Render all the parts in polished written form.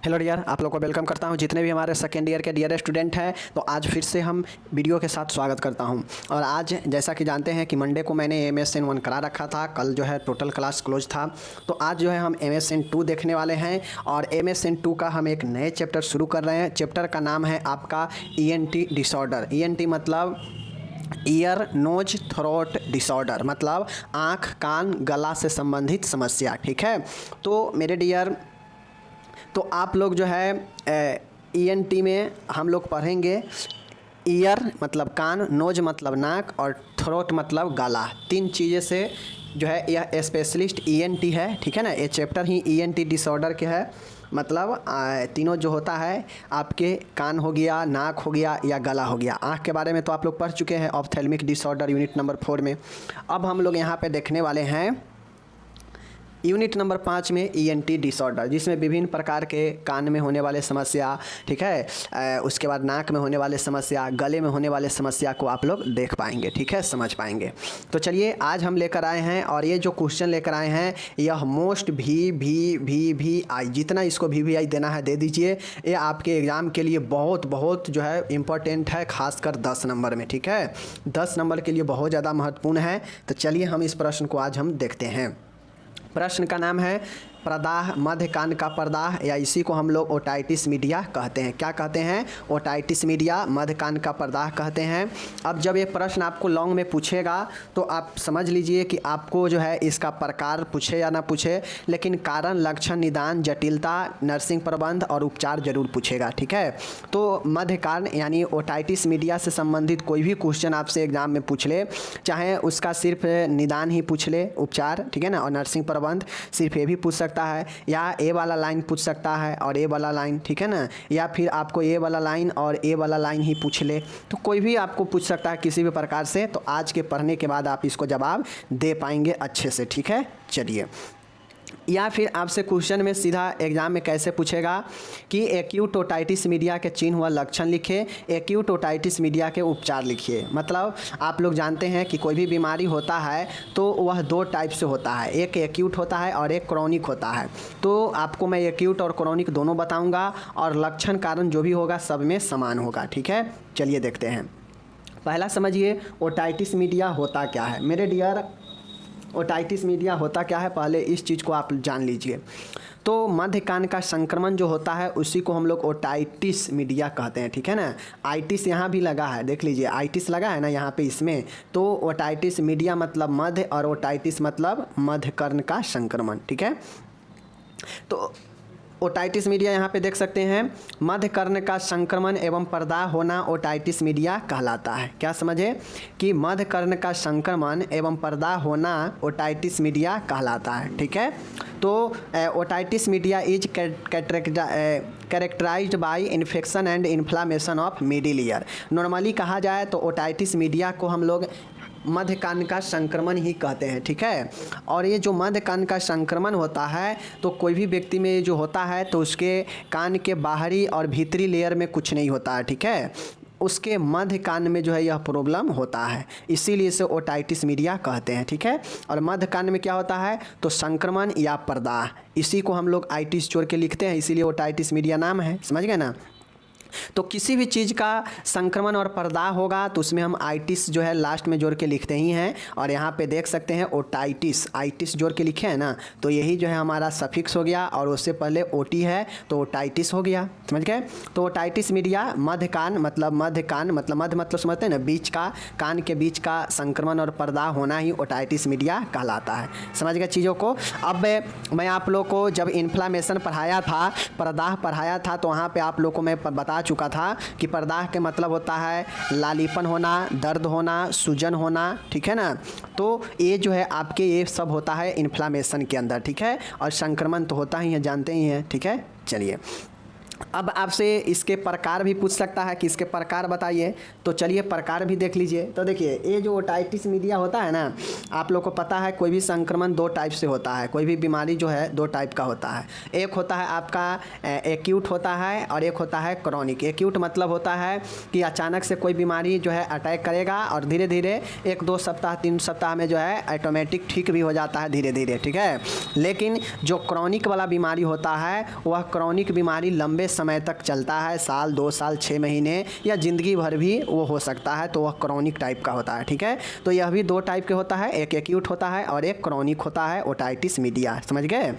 Hello dear, आप लोग को वेलकम करता हूं। जितने भी हमारे सेकेंड ईयर के डियर स्टूडेंट हैं, तो आज फिर से हम वीडियो के साथ स्वागत करता हूं। और आज जैसा कि जानते हैं कि मंडे को मैंने MSN 1 करा रखा था, कल जो है टोटल क्लास क्लोज था। तो आज जो है हम MSN 2 देखने वाले हैं और MSN 2 का हम एक नए चैप्टर शुरू कर रहे हैं। चैप्टर का नाम है आपका ENT डिसऑर्डर। ENT मतलब ईयर नोज थ्रोट डिसऑर्डर, मतलब आँख कान गला से संबंधित समस्या। ठीक है, तो मेरे डियर, तो आप लोग जो है ENT में हम लोग पढ़ेंगे ईयर मतलब कान, नोज मतलब नाक और थ्रोट मतलब गला। तीन चीज़ें से जो है यह स्पेशलिस्ट ENT है। ठीक है ना, ये चैप्टर ही ENT डिसऑर्डर के है। मतलब तीनों जो होता है आपके कान हो गया, नाक हो गया या गला हो गया। आँख के बारे में तो आप लोग पढ़ चुके हैं ऑप्थेल्मिक डिसऑर्डर यूनिट नंबर 4 में। अब हम लोग यहाँ पे देखने वाले हैं यूनिट नंबर 5 में ENT डिसऑर्डर, जिसमें विभिन्न प्रकार के कान में होने वाले समस्या, ठीक है, उसके बाद नाक में होने वाले समस्या, गले में होने वाले समस्या को आप लोग देख पाएंगे। ठीक है, समझ पाएंगे। तो चलिए आज हम लेकर आए हैं और ये जो क्वेश्चन लेकर आए हैं यह मोस्ट VVI, जितना इसको VVI देना है दे दीजिए। ये आपके एग्ज़ाम के लिए बहुत जो है इम्पोर्टेंट है, खासकर 10 नंबर में। ठीक है, 10 नंबर के लिए बहुत ज़्यादा महत्वपूर्ण है। तो चलिए हम इस प्रश्न को आज हम देखते हैं। प्रश्न का नाम है प्रदाह, मध्य कान का प्रदाह, या इसी को हम लोग ओटाइटिस मीडिया कहते हैं। क्या कहते हैं? ओटाइटिस मीडिया, मध्य कान का प्रदाह कहते हैं। अब जब ये प्रश्न आपको लॉन्ग में पूछेगा तो आप समझ लीजिए कि आपको जो है इसका प्रकार पूछे या ना पूछे, लेकिन कारण, लक्षण, निदान, जटिलता, नर्सिंग प्रबंध और उपचार जरूर पूछेगा। ठीक है, तो मध्य कान यानी ओटाइटिस मीडिया से संबंधित कोई भी क्वेश्चन आपसे एग्जाम में पूछ ले, चाहे उसका सिर्फ निदान ही पूछ ले, उपचार, ठीक है ना, और नर्सिंग प्रबंध सिर्फ ये भी पूछ सकता है, या ए वाला लाइन पूछ सकता है और ए वाला लाइन, ठीक है ना, या फिर आपको ए वाला लाइन और ए वाला लाइन ही पूछ ले। तो कोई भी आपको पूछ सकता है किसी भी प्रकार से। तो आज के पढ़ने के बाद आप इसको जवाब दे पाएंगे अच्छे से। ठीक है, चलिए। या फिर आपसे क्वेश्चन में सीधा एग्जाम में कैसे पूछेगा कि एक्यूट ओटाइटिस मीडिया के चिन्ह व लक्षण लिखिए, एक्यूट ओटाइटिस मीडिया के उपचार लिखिए। मतलब आप लोग जानते हैं कि कोई भी बीमारी होता है तो वह दो टाइप से होता है, एक एक्यूट होता है और एक क्रॉनिक होता है। तो आपको मैं एक्यूट और क्रॉनिक दोनों बताऊँगा और लक्षण कारण जो भी होगा सब में समान होगा। ठीक है, चलिए देखते हैं। पहला समझिए ओटाइटिस मीडिया होता क्या है। मेरे डियर, ओटाइटिस मीडिया होता क्या है, पहले इस चीज़ को आप जान लीजिए। तो मध्य कान का संक्रमण जो होता है उसी को हम लोग ओटाइटिस मीडिया कहते हैं। ठीक है ना, आइटिस यहाँ भी लगा है, देख लीजिए आइटिस लगा है ना यहाँ पे इसमें। तो ओटाइटिस मीडिया मतलब मध्य और ओटाइटिस मतलब मध्य कर्ण का संक्रमण। ठीक है, तो ओटाइटिस मीडिया यहाँ पे देख सकते हैं, मध्य कर्ण का संक्रमण एवं प्रदाह होना ओटाइटिस मीडिया कहलाता है। क्या समझे कि मध्य कर्ण का संक्रमण एवं प्रदाह होना ओटाइटिस मीडिया कहलाता है। ठीक है, तो otitis media is characterised by infection and inflammation of middle ear. Normally कहा जाए तो ओटाइटिस मीडिया को हम लोग मध्य कान का संक्रमण ही कहते हैं। ठीक है, और ये जो मध्य कान का संक्रमण होता है तो कोई भी व्यक्ति में जो होता है तो उसके कान के बाहरी और भीतरी लेयर में कुछ नहीं होता है। ठीक है, उसके मध्य कान में जो है यह प्रॉब्लम होता है, इसीलिए इसे ओटाइटिस मीडिया कहते हैं। ठीक है, और मध्य कान में क्या होता है तो संक्रमण या प्रदाह, इसी को हम लोग आइटिस जोड़ के लिखते हैं, इसीलिए ओटाइटिस मीडिया नाम है। समझ गए ना। तो किसी भी चीज़ का संक्रमण और प्रदाह होगा तो उसमें हम आइटिस जो है लास्ट में जोड़ के लिखते ही हैं। और यहाँ पे देख सकते हैं ओटाइटिस, आइटिस जोड़ के लिखे हैं ना, तो यही जो है हमारा सफिक्स हो गया और उससे पहले ओटी है तो ओटाइटिस हो गया। समझ गए। तो ओटाइटिस मीडिया मध्य कान मतलब मध्य मतलब समझते हैं ना, बीच का, कान के बीच का संक्रमण और प्रदाह होना ही ओटाइटिस मीडिया कहलाता है। समझ गए चीज़ों को। अब मैं आप लोग को जब इन्फ्लामेशन पढ़ाया था, प्रदाह पढ़ाया था, तो वहाँ पर आप लोग को मैं बता चुका था कि प्रदाह के मतलब होता है लालीपन होना, दर्द होना, सूजन होना। ठीक है ना, तो ये जो है आपके ये सब होता है इन्फ्लामेशन के अंदर। ठीक है, और संक्रमण तो होता ही है, जानते ही हैं। ठीक है, चलिए अब आपसे इसके प्रकार भी पूछ सकता है कि इसके प्रकार बताइए, तो चलिए प्रकार भी देख लीजिए। तो देखिए, ये जो ओटाइटिस मीडिया होता है ना, आप लोग को पता है कोई भी संक्रमण दो टाइप से होता है, कोई भी बीमारी जो है दो टाइप का होता है। एक होता है आपका एक्यूट होता है और एक होता है क्रॉनिक। एक्यूट मतलब होता है कि अचानक से कोई बीमारी जो है अटैक करेगा और धीरे धीरे 1-2 सप्ताह 3 सप्ताह में जो है ऑटोमेटिक ठीक भी हो जाता है धीरे धीरे, ठीक है। लेकिन जो क्रॉनिक वाला बीमारी होता है, वह क्रॉनिक बीमारी लंबे समय तक चलता है, साल 2 साल 6 महीने या ज़िंदगी भर भी वो हो सकता है, तो वह क्रॉनिक टाइप का होता है, ठीक है। तो यह भी दो टाइप के होता है, एक एक्यूट होता है और एक क्रॉनिक होता है, ओटाइटिस मीडिया, समझ गए।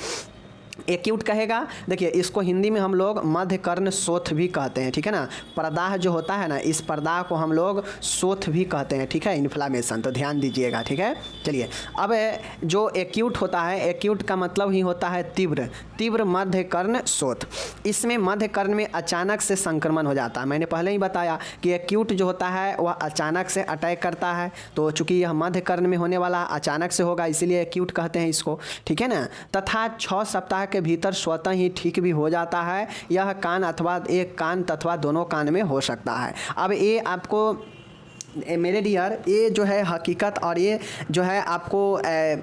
एक्यूट कहेगा, देखिए इसको हिंदी में हम लोग मध्यकर्ण शोथ भी कहते हैं, ठीक है ना। प्रदाह जो होता है ना, इस प्रदाह को हम लोग शोथ भी कहते हैं, ठीक है, इन्फ्लामेशन, तो ध्यान दीजिएगा, ठीक है। चलिए, अब जो एक्यूट होता है, एक्यूट का मतलब ही होता है तीव्र, तीव्र मध्यकर्ण शोथ। इसमें मध्यकर्ण में अचानक से संक्रमण हो जाता है। मैंने पहले ही बताया कि एक्यूट जो होता है वह अचानक से अटैक करता है, तो चूंकि यह मध्यकर्ण में होने वाला अचानक से होगा, इसीलिए एक्यूट कहते हैं इसको, ठीक है ना। तथा 6 सप्ताह के भीतर स्वतः ही ठीक भी हो जाता है। यह कान अथवा एक कान अथवा दोनों कान में हो सकता है। अब ये आपको मेरे डियर, ये जो है हकीकत और ये जो है आपको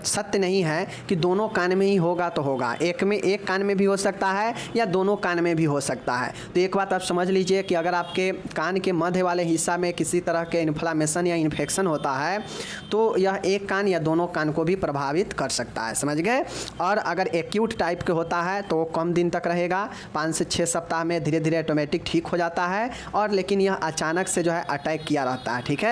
सत्य नहीं है कि दोनों कान में ही होगा तो होगा। एक कान में भी हो सकता है या दोनों कान में भी हो सकता है। तो एक बात आप समझ लीजिए कि अगर आपके कान के मध्य वाले हिस्सा में किसी तरह के इन्फ्लामेशन या इन्फेक्शन होता है, तो यह एक कान या दोनों कान को भी प्रभावित कर सकता है, समझ गए। और अगर एक्यूट टाइप के होता है तो कम दिन तक रहेगा, 5 से 6 सप्ताह में धीरे धीरे ऑटोमेटिक ठीक हो जाता है, और लेकिन यह अचानक से जो है अटैक किया रहता है, ठीक है।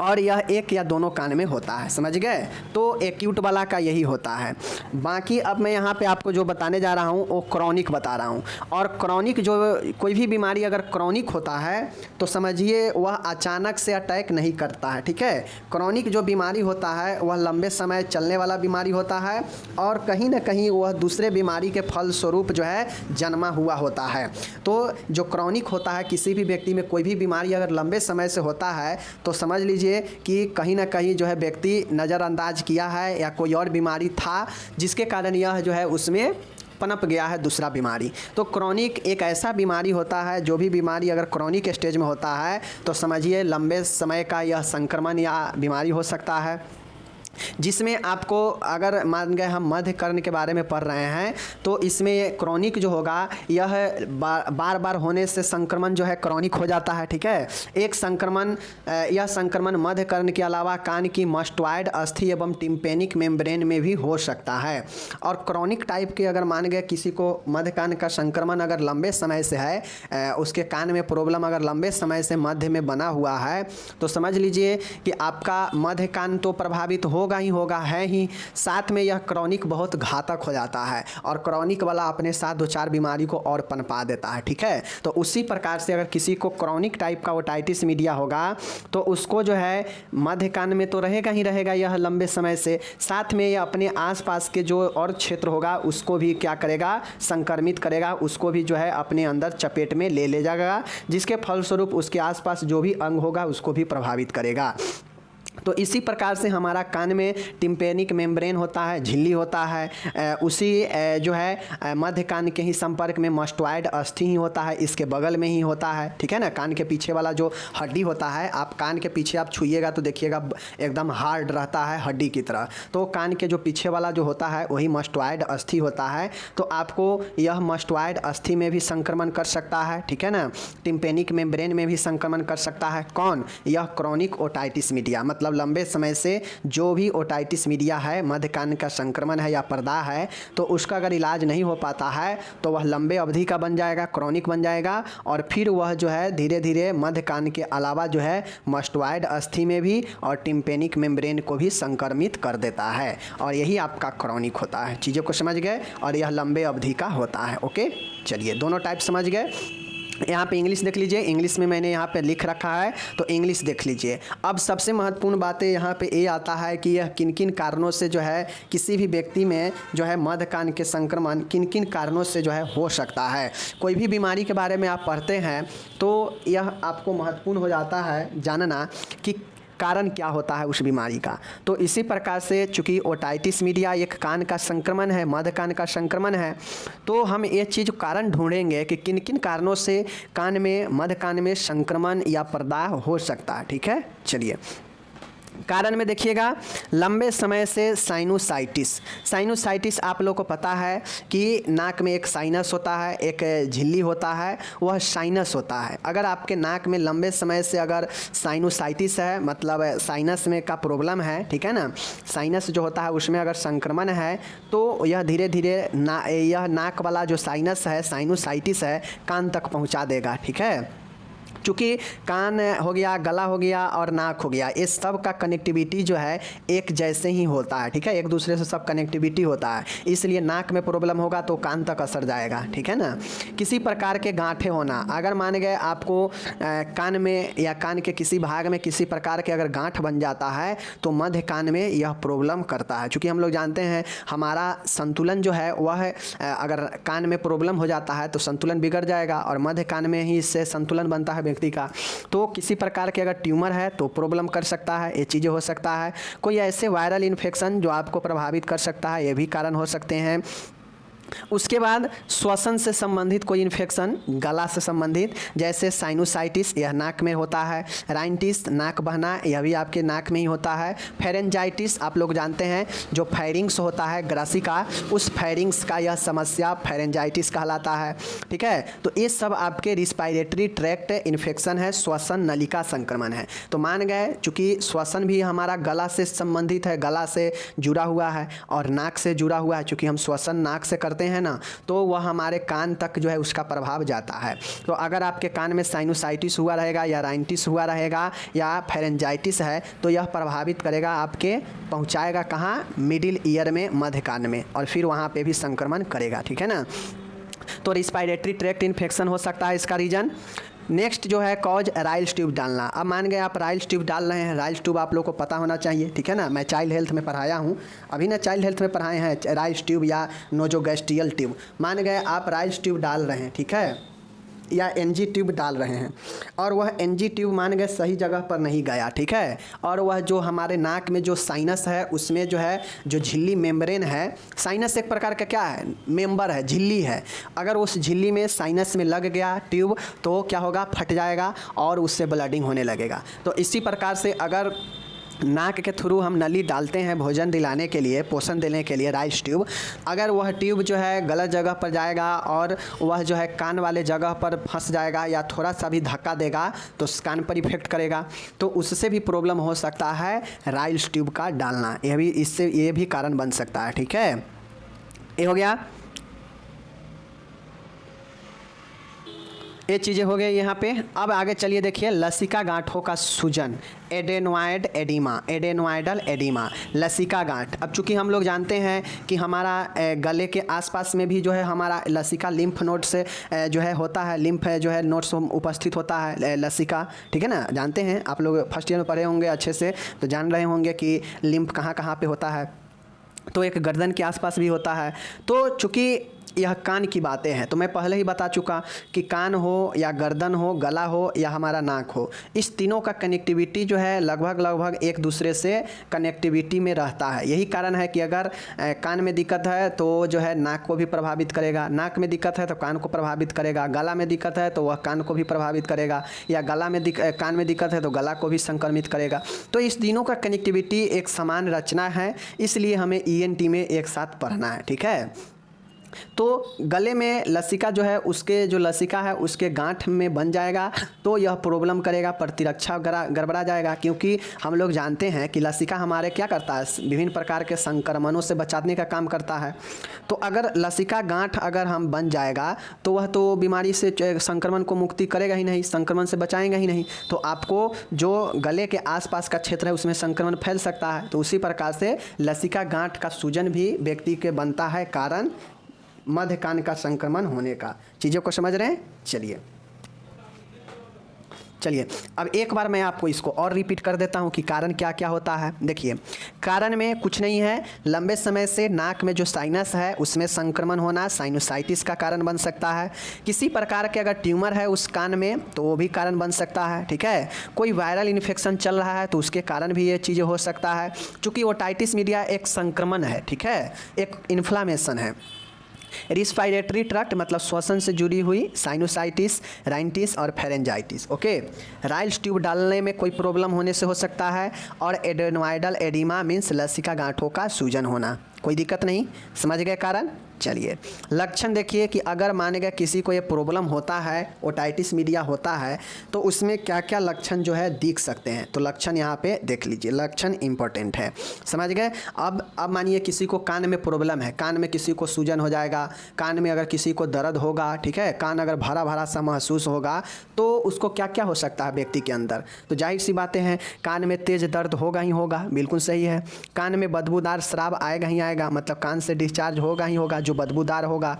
और यह एक या दोनों कान में होता है, समझ गए। तो एक्यूट वाला का यही होता है। बाकी अब मैं यहाँ पे आपको जो बताने जा रहा हूँ वो क्रॉनिक बता रहा हूँ। और क्रॉनिक जो कोई भी बीमारी अगर क्रॉनिक होता है तो समझिए वह अचानक से अटैक नहीं करता है, ठीक है। क्रॉनिक जो बीमारी होता है वह लंबे समय चलने वाला बीमारी होता है, और कहीं ना कहीं वह दूसरे बीमारी के फलस्वरूप जो है जन्मा हुआ होता है। तो जो क्रॉनिक होता है, किसी भी व्यक्ति में कोई भी बीमारी अगर लंबे समय से होता है तो समझ लीजिए कि कहीं ना कहीं जो है व्यक्ति नज़रअंदाज किया है या कोई और बीमारी था जिसके कारण यह जो है उसमें पनप गया है दूसरा बीमारी। तो क्रॉनिक एक ऐसा बीमारी होता है, जो भी बीमारी अगर क्रॉनिक स्टेज में होता है तो समझिए लंबे समय का यह संक्रमण या बीमारी हो सकता है, जिसमें आपको अगर मान गए हम मध्यकर्ण के बारे में पढ़ रहे हैं तो इसमें क्रॉनिक जो होगा यह बार बार होने से संक्रमण जो है क्रॉनिक हो जाता है, ठीक है। एक संक्रमण, यह संक्रमण मध्यकर्ण के अलावा कान की मस्टॉइड अस्थि एवं टिम्पेनिक मेम्ब्रेन में भी हो सकता है। और क्रॉनिक टाइप के अगर मान गए किसी को मध्य कान का संक्रमण अगर लंबे समय से है, उसके कान में प्रॉब्लम अगर लंबे समय से मध्य में बना हुआ है, तो समझ लीजिए कि आपका मध्य कान तो प्रभावित होगा ही होगा है ही, साथ में यह क्रॉनिक बहुत घातक हो जाता है, और क्रॉनिक वाला अपने साथ 2-4 बीमारी को और पनपा देता है, ठीक है। तो उसी प्रकार से अगर किसी को क्रॉनिक टाइप का ओटाइटिस मीडिया होगा तो उसको जो है मध्य कान में तो रहेगा ही रहेगा यह लंबे समय से, साथ में यह अपने आसपास के जो और क्षेत्र होगा उसको भी क्या करेगा, संक्रमित करेगा, उसको भी जो है अपने अंदर चपेट में ले जाएगा, जिसके फलस्वरूप उसके आसपास जो भी अंग होगा उसको भी प्रभावित करेगा। तो इसी प्रकार से हमारा कान में टिम्पेनिक मेम्ब्रेन होता है, झिल्ली होता है, उसी जो है मध्य कान के ही संपर्क में मस्टॉइड अस्थि ही होता है, इसके बगल में ही होता है, ठीक है ना। कान के पीछे वाला जो हड्डी होता है, आप कान के पीछे आप छुइएगा तो देखिएगा एकदम हार्ड रहता है हड्डी की तरह, तो कान के जो पीछे वाला जो होता है वही मस्टॉइड अस्थि होता है। तो आपको यह मस्टॉइड अस्थि में भी संक्रमण कर सकता है, ठीक है ना। टिम्पेनिक मेम्ब्रेन में भी संक्रमण कर सकता है, कौन, यह क्रॉनिक ओटाइटिस मीडिया, मतलब लंबे समय से जो भी ओटाइटिस मीडिया है, मध्य कान का संक्रमण है या प्रदाह है, तो उसका अगर इलाज नहीं हो पाता है तो वह लंबे अवधि का बन जाएगा, क्रॉनिक बन जाएगा, और फिर वह जो है धीरे धीरे मध्य कान के अलावा जो है मस्टॉइड अस्थि में भी और टिम्पेनिक मेम्ब्रेन को भी संक्रमित कर देता है, और यही आपका क्रॉनिक होता है। चीज़ों को समझ गए, और यह लंबे अवधि का होता है। ओके, चलिए दोनों टाइप समझ गए। यहाँ पे इंग्लिश देख लीजिए, इंग्लिश में मैंने यहाँ पे लिख रखा है तो इंग्लिश देख लीजिए। अब सबसे महत्वपूर्ण बातें यहाँ पे ये आता है कि यह किन किन कारणों से जो है किसी भी व्यक्ति में जो है मध्य कान के संक्रमण किन किन कारणों से जो है हो सकता है। कोई भी बीमारी के बारे में आप पढ़ते हैं तो यह आपको महत्वपूर्ण हो जाता है जानना कि कारण क्या होता है उस बीमारी का। तो इसी प्रकार से चूँकि ओटाइटिस मीडिया एक कान का संक्रमण है, मध्य कान का संक्रमण है, तो हम ये चीज़ कारण ढूंढेंगे कि किन किन कारणों से कान में, मध्य कान में संक्रमण या प्रदाह हो सकता है। ठीक है, चलिए कारण में देखिएगा, लंबे समय से साइनोसाइटिस। साइनोसाइटिस आप लोगों को पता है कि नाक में एक साइनस होता है, एक झिल्ली होता है, वह साइनस होता है। अगर आपके नाक में लंबे समय से अगर साइनोसाइटिस है, मतलब साइनस में का प्रॉब्लम है, ठीक है ना, साइनस जो होता है उसमें अगर संक्रमण है तो यह धीरे धीरे यह नाक वाला जो साइनस है, साइनोसाइटिस है, कान तक पहुंचा देगा। ठीक है, चूँकि कान हो गया, गला हो गया और नाक हो गया, इस सब का कनेक्टिविटी जो है एक जैसे ही होता है। ठीक है, एक दूसरे से सब कनेक्टिविटी होता है, इसलिए नाक में प्रॉब्लम होगा तो कान तक असर जाएगा। ठीक है ना। किसी प्रकार के गांठे होना, अगर मान गए आपको कान में या कान के किसी भाग में किसी प्रकार के अगर गांठ बन जाता है तो मध्य कान में यह प्रॉब्लम करता है। चूँकि हम लोग जानते हैं हमारा संतुलन जो है वह अगर कान में प्रॉब्लम हो जाता है तो संतुलन बिगड़ जाएगा और मध्य कान में ही इससे संतुलन बनता है व्यक्ति का। तो किसी प्रकार के अगर ट्यूमर है तो प्रॉब्लम कर सकता है, ये चीज़ें हो सकता है। कोई ऐसे वायरल इन्फेक्शन जो आपको प्रभावित कर सकता है, ये भी कारण हो सकते हैं। उसके बाद श्वसन से संबंधित कोई इन्फेक्शन, गला से संबंधित, जैसे साइनोसाइटिस, यह नाक में होता है। राइनिटिस, नाक बहना, यह भी आपके नाक में ही होता है। फेरेंजाइटिस, आप लोग जानते हैं जो फेरिंग्स होता है ग्रासी का, उस फेरिंग्स का यह समस्या फेरेंजाइटिस कहलाता है। ठीक है, तो ये सब आपके रिस्पायरेटरी ट्रैक्ट इन्फेक्शन है, श्वसन नलिका संक्रमण है। तो मान गए चूँकि श्वसन भी हमारा गला से संबंधित है, गला से जुड़ा हुआ है और नाक से जुड़ा हुआ है। चूँकि हम श्वसन नाक से करते हैं ना, तो वह हमारे कान तक जो है उसका प्रभाव जाता है। तो अगर आपके कान में साइनोसाइटिस हुआ रहेगा या राइनिटिस हुआ रहेगा या फेरेंजाइटिस है तो यह प्रभावित करेगा आपके, पहुंचाएगा कहाँ, मिडिल ईयर में, मध्य कान में, और फिर वहाँ पे भी संक्रमण करेगा। ठीक है ना। तो रिस्पायरेटरी ट्रैक्ट इन्फेक्शन हो सकता है इसका रीजन। नेक्स्ट जो है कॉज, राइल्स ट्यूब डालना। अब मान गए आप राइल्स ट्यूब डाल रहे हैं, राइल्स ट्यूब आप लोग को पता होना चाहिए। ठीक है ना, मैं चाइल्ड हेल्थ में पढ़ाया हूँ, अभी ना चाइल्ड हेल्थ में पढ़ाए हैं राइल्स ट्यूब या नोजोगैस्ट्रियल ट्यूब। मान गए आप राइल्स ट्यूब डाल रहे हैं, ठीक है, या एनजी ट्यूब डाल रहे हैं और वह एनजी ट्यूब मान गए सही जगह पर नहीं गया। ठीक है, और वह जो हमारे नाक में जो साइनस है उसमें जो है जो झिल्ली मेम्ब्रेन है, साइनस एक प्रकार का क्या है, मेंबर है, झिल्ली है। अगर उस झिल्ली में साइनस में लग गया ट्यूब तो क्या होगा, फट जाएगा और उससे ब्लडिंग होने लगेगा। तो इसी प्रकार से अगर नाक के थ्रू हम नली डालते हैं भोजन दिलाने के लिए, पोषण देने के लिए, राइस ट्यूब, अगर वह ट्यूब जो है गलत जगह पर जाएगा और वह जो है कान वाले जगह पर फंस जाएगा या थोड़ा सा भी धक्का देगा तो कान पर इफेक्ट करेगा, तो उससे भी प्रॉब्लम हो सकता है राइस ट्यूब का डालना। यह भी, इससे ये भी कारण बन सकता है। ठीक है, ये हो गया, ये चीज़ें हो गई यहाँ पे। अब आगे चलिए देखिए, लसिका गांठों का सूजन, एडेनोइड एडिमा, एडेनोइडल एडिमा, लसिका गांठ। अब चूंकि हम लोग जानते हैं कि हमारा गले के आसपास में भी जो है हमारा लसिका लिम्फ नोड से जो है होता है, लिम्फ जो है नोड से उपस्थित होता है लसिका। ठीक है ना, जानते हैं आप लोग, फर्स्ट ईयर में पढ़े होंगे अच्छे से, तो जान रहे होंगे कि लिम्फ कहाँ कहाँ पे होता है। तो एक गर्दन के आसपास भी होता है। तो चूँकि यह कान की बातें हैं तो मैं पहले ही बता चुका कि कान हो या गर्दन हो, गला हो या हमारा नाक हो, इस तीनों का कनेक्टिविटी जो है लगभग एक दूसरे से कनेक्टिविटी में रहता है। यही कारण है कि अगर कान में दिक्कत है तो जो है नाक को भी प्रभावित करेगा, नाक में दिक्कत है तो कान को प्रभावित करेगा, गला में दिक्कत है तो वह कान को भी प्रभावित करेगा, या कान में दिक्कत है तो गला को भी संक्रमित करेगा। तो इस तीनों का कनेक्टिविटी एक समान रचना है, इसलिए हमें ENT में एक साथ पढ़ना है। ठीक है, तो गले में लसिका जो है, उसके जो लसिका है उसके गांठ में बन जाएगा तो यह प्रॉब्लम करेगा, प्रतिरक्षा गड़बड़ा जाएगा। क्योंकि हम लोग जानते हैं कि लसिका हमारे क्या करता है, विभिन्न प्रकार के संक्रमणों से बचाने का काम करता है। तो अगर लसिका गांठ अगर हम बन जाएगा तो वह तो बीमारी से, संक्रमण को मुक्ति करेगा ही नहीं, संक्रमण से बचाएगा ही नहीं, तो आपको जो गले के आसपास का क्षेत्र है उसमें संक्रमण फैल सकता है। तो उसी प्रकार से लसिका गांठ का सूजन भी व्यक्ति के बनता है कारण मध्य कान का संक्रमण होने का। चीज़ों को समझ रहे हैं, चलिए चलिए अब एक बार मैं आपको इसको और रिपीट कर देता हूँ कि कारण क्या क्या होता है। देखिए कारण में कुछ नहीं है, लंबे समय से नाक में जो साइनस है उसमें संक्रमण होना साइनोसाइटिस का कारण बन सकता है। किसी प्रकार के अगर ट्यूमर है उस कान में तो वो भी कारण बन सकता है, ठीक है। कोई वायरल इन्फेक्शन चल रहा है तो उसके कारण भी ये चीज़ें हो सकता है। चूँकि ओटाइटिस मीडिया एक संक्रमण है, ठीक है, एक इन्फ्लामेशन है। रिस्पायरेटरी ट्रैक्ट मतलब श्वसन से जुड़ी हुई साइनोसाइटिस, राइनिटिस और फेरेंजाइटिस। ओके, राइल्स ट्यूब डालने में कोई प्रॉब्लम होने से हो सकता है। और एडेनोइडल एडिमा मीन्स लसिका गांठों का सूजन होना। कोई दिक्कत नहीं, समझ गए कारण। चलिए लक्षण देखिए कि अगर माने गया किसी को ये प्रॉब्लम होता है, ओटाइटिस मीडिया होता है, तो उसमें क्या क्या लक्षण जो है दिख सकते हैं। तो लक्षण यहाँ पे देख लीजिए, लक्षण इंपॉर्टेंट है, समझ गए। अब मानिए किसी को कान में प्रॉब्लम है, कान में किसी को सूजन हो जाएगा, कान में अगर किसी को दर्द होगा, ठीक है, कान अगर भरा भरा सा महसूस होगा तो उसको क्या क्या हो सकता है व्यक्ति के अंदर। तो जाहिर सी बातें हैं, कान में तेज दर्द होगा ही होगा, बिल्कुल सही है। कान में बदबूदार श्राव आएगा ही आएगा, मतलब कान से डिस्चार्ज होगा ही होगा जो बदबूदार होगा।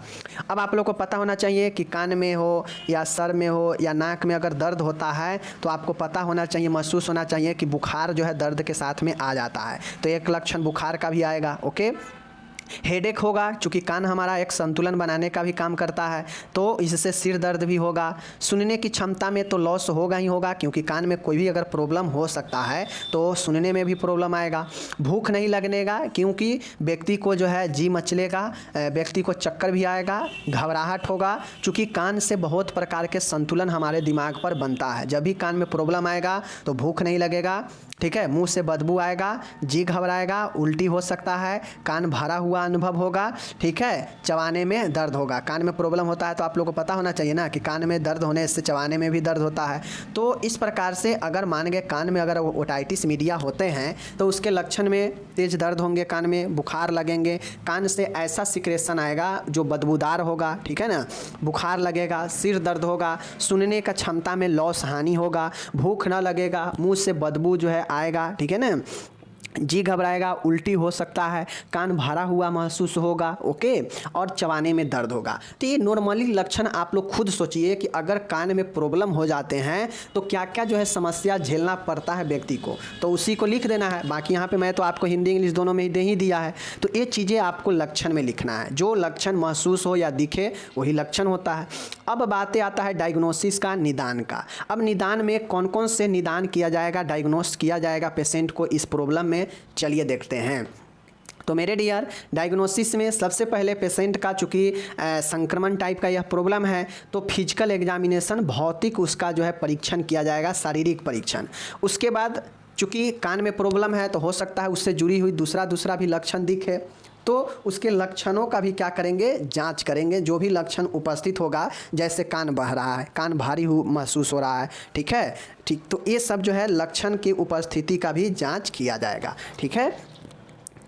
अब आप लोग को पता होना चाहिए कि कान में हो या सर में हो या नाक में अगर दर्द होता है तो आपको पता होना चाहिए, महसूस होना चाहिए कि बुखार जो है दर्द के साथ में आ जाता है। तो एक लक्षण बुखार का भी आएगा। ओके, हेडेक होगा, चूँकि कान हमारा एक संतुलन बनाने का भी काम करता है, तो इससे सिर दर्द भी होगा। सुनने की क्षमता में तो लॉस होगा ही होगा, क्योंकि कान में कोई भी अगर प्रॉब्लम हो सकता है तो सुनने में भी प्रॉब्लम आएगा। भूख नहीं लगने का, क्योंकि व्यक्ति को जो है जी मचलेगा, व्यक्ति को चक्कर भी आएगा, घबराहट होगा, चूँकि कान से बहुत प्रकार के संतुलन हमारे दिमाग पर बनता है। जब भी कान में प्रॉब्लम आएगा तो भूख नहीं लगेगा, ठीक है, मुंह से बदबू आएगा, जी घबराएगा, उल्टी हो सकता है, कान भरा हुआ अनुभव होगा, ठीक है, चबाने में दर्द होगा। कान में प्रॉब्लम होता है तो आप लोगों को पता होना चाहिए ना कि कान में दर्द होने से चबाने में भी दर्द होता है। तो इस प्रकार से अगर मान गए कान में अगर ओटाइटिस मीडिया होते हैं तो उसके लक्षण में तेज दर्द होंगे, कान में बुखार लगेंगे, कान से ऐसा सिक्रेशन आएगा जो बदबूदार होगा, ठीक है ना, बुखार लगेगा, सिर दर्द होगा, सुनने का क्षमता में लॉस हानि होगा, भूख न लगेगा, मुंह से बदबू जो है आएगा, ठीक है ना, जी घबराएगा, उल्टी हो सकता है, कान भरा हुआ महसूस होगा, ओके, और चबाने में दर्द होगा। तो ये नॉर्मली लक्षण आप लोग खुद सोचिए कि अगर कान में प्रॉब्लम हो जाते हैं तो क्या क्या जो है समस्या झेलना पड़ता है व्यक्ति को, तो उसी को लिख देना है। बाकी यहाँ पे मैं तो आपको हिंदी इंग्लिश दोनों में ही दे ही दिया है। तो ये चीज़ें आपको लक्षण में लिखना है, जो लक्षण महसूस हो या दिखे वही लक्षण होता है। अब बातें आता है डायग्नोसिस का, निदान का। अब निदान में कौन कौन से निदान किया जाएगा, डायग्नोस किया जाएगा पेशेंट को इस प्रॉब्लम में, चलिए देखते हैं। तो मेरे डियर, डायग्नोसिस में सबसे पहले पेशेंट का चूँकि संक्रमण टाइप का यह प्रॉब्लम है तो फिजिकल एग्जामिनेशन, भौतिक उसका जो है परीक्षण किया जाएगा, शारीरिक परीक्षण। उसके बाद चूँकि कान में प्रॉब्लम है तो हो सकता है उससे जुड़ी हुई दूसरा भी लक्षण दिखे, तो उसके लक्षणों का भी क्या करेंगे, जांच करेंगे। जो भी लक्षण उपस्थित होगा, जैसे कान बह रहा है, कान भारी महसूस हो रहा है, ठीक है, ठीक, तो ये सब जो है लक्षण की उपस्थिति का भी जांच किया जाएगा, ठीक है।